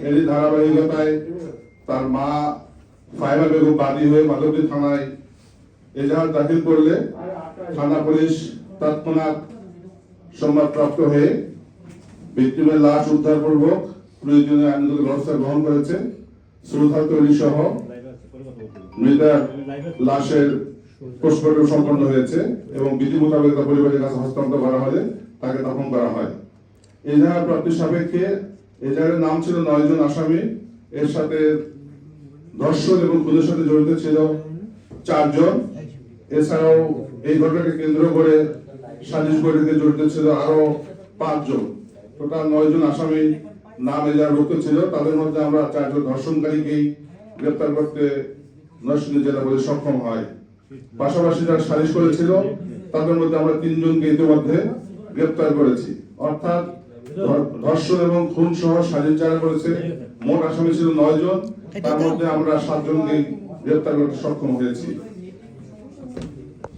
এরই ধারাবাহিকতায় তার মা ফাইমা বেগম বাদী হয়ে মাধবদী থানায় এজাহার দাখিল করলে থানা পুলিশ তৎক্ষণাৎ সংবাদপ্রাপ্ত হয়ে ভিকটিমের লাশ উদ্ধারপূর্বক প্রয়োজনীয় আইনগত ব্যবস্থা গ্রহণ করেছে। শ্রদ্ধা তৈরি সহ মৃতার লাশের পোস্টমর্টম সম্পন্ন হয়েছে এবং বিধি মোতাবেক তা পরিবারের কাছে হস্তান্তর করা হলে তাকে দাফন করা হয়। এজাহার প্রাপ্তির সাপেক্ষে এজাহারের নাম ছিল 9 জন আসামি। এর সাথে ধর্ষণ এবং খুনের সাথে জড়িত ছিল 4 জন। এছাড়াও এই ঘটনাকে কেন্দ্র করে সাজিশ গঠিতে জড়িত ছিল আরো 5 জন। টোটাল 9 জন আসামি নাম এজাহারভুক্ত ছিল। তাদের মধ্যে আমরা 4 জন ধর্ষণকারীকেই গ্রেপ্তার করতে নরসিংদী জেলা পুলিশ সক্ষম হয়। পাশাপাশি যারা সালিশ করেছিল তাদের মধ্যে আমরা 3 জনকে ইতিমধ্যে গ্রেপ্তার করেছি। অর্থাৎ ধর্ষণ এবং খুন সহ সালিশ যারা করেছে মোট আসামি ছিল 9 জন। তার মধ্যে আমরা 7 জনকে গ্রেপ্তার করতে সক্ষম হয়েছি।